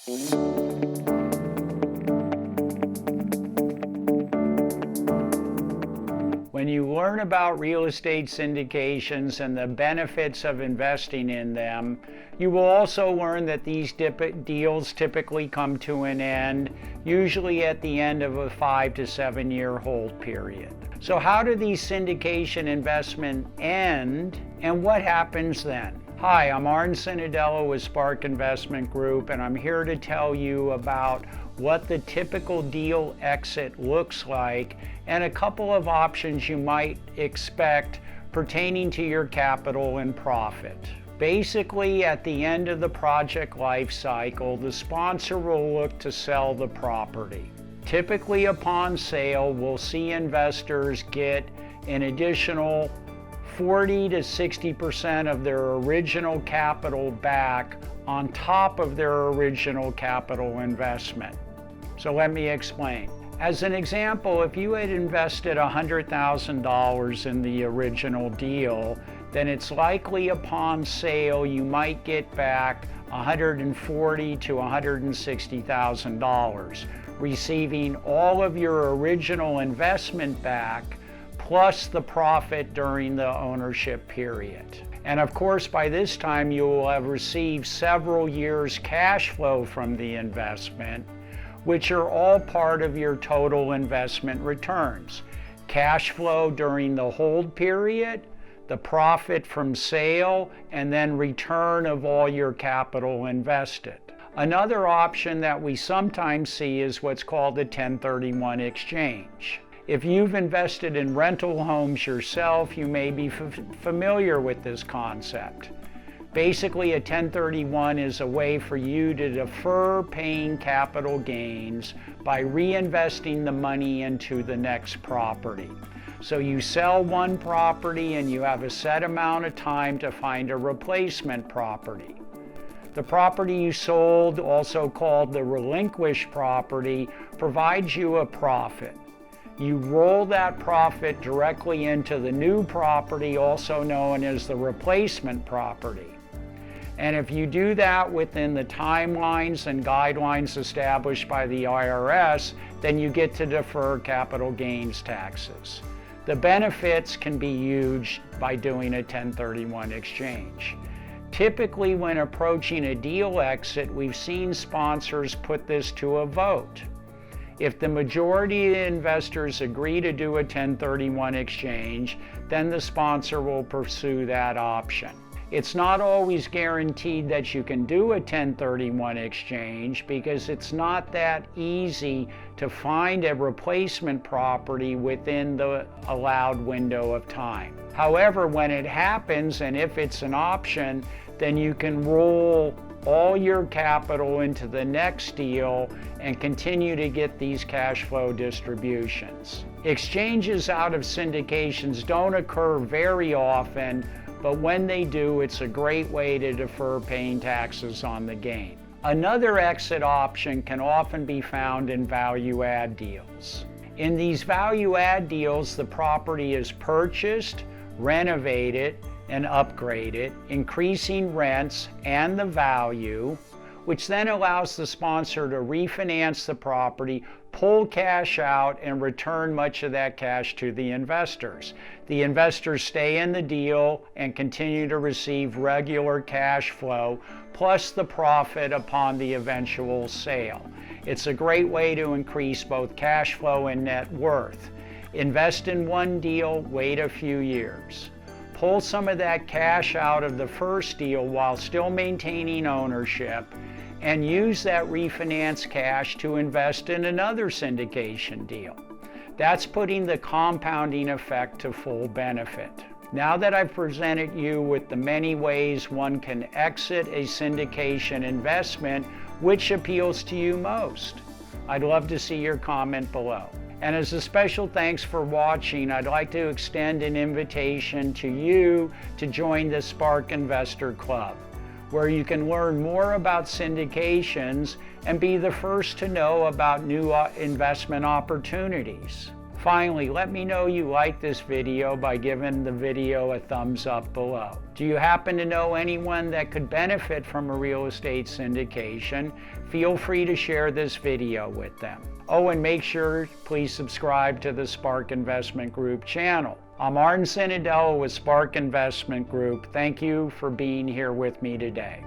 When you learn about real estate syndications and the benefits of investing in them, you will also learn that these deals typically come to an end, usually at the end of a 5 to 7 year hold period. So how do these syndication investments end, and what happens then? Hi, I'm Arn Cinadello with Spark Investment Group, and I'm here to tell you about what the typical deal exit looks like and a couple of options you might expect pertaining to your capital and profit. Basically, at the end of the project life cycle, the sponsor will look to sell the property. Typically, upon sale, we'll see investors get an additional 40 to 60% of their original capital back on top of their original capital investment. So let me explain. As an example, if you had invested $100,000 in the original deal, then it's likely upon sale you might get back $140,000 to $160,000, receiving all of your original investment back plus the profit during the ownership period. And of course, by this time you will have received several years cash flow from the investment, which are all part of your total investment returns. Cash flow during the hold period, the profit from sale, and then return of all your capital invested. Another option that we sometimes see is what's called a 1031 exchange. If you've invested in rental homes yourself, you may be familiar with this concept. Basically, a 1031 is a way for you to defer paying capital gains by reinvesting the money into the next property. So you sell one property and you have a set amount of time to find a replacement property. The property you sold, also called the relinquished property, provides you a profit. You roll that profit directly into the new property, also known as the replacement property. And if you do that within the timelines and guidelines established by the IRS, then you get to defer capital gains taxes. The benefits can be huge by doing a 1031 exchange. Typically, when approaching a deal exit, we've seen sponsors put this to a vote. If the majority of investors agree to do a 1031 exchange, then the sponsor will pursue that option. It's not always guaranteed that you can do a 1031 exchange because it's not that easy to find a replacement property within the allowed window of time. However, when it happens, and if it's an option, then you can roll all your capital into the next deal and continue to get these cash flow distributions. Exchanges out of syndications don't occur very often, but when they do, it's a great way to defer paying taxes on the gain. Another exit option can often be found in value-add deals. In these value-add deals, the property is purchased, renovated, and upgraded, increasing rents and the value, which then allows the sponsor to refinance the property, pull cash out, and return much of that cash to the investors. The investors stay in the deal and continue to receive regular cash flow, plus the profit upon the eventual sale. It's a great way to increase both cash flow and net worth. Invest in one deal, wait a few years. Pull some of that cash out of the first deal while still maintaining ownership, and use that refinance cash to invest in another syndication deal. That's putting the compounding effect to full benefit. Now that I've presented you with the many ways one can exit a syndication investment, which appeals to you most? I'd love to see your comment below. And as a special thanks for watching, I'd like to extend an invitation to you to join the Spark Investor Club, where you can learn more about syndications and be the first to know about new investment opportunities. Finally, let me know you like this video by giving the video a thumbs up below. Do you happen to know anyone that could benefit from a real estate syndication? Feel free to share this video with them. Oh, and make sure, please subscribe to the Spark Investment Group channel. I'm Arn Cinnadella with Spark Investment Group. Thank you for being here with me today.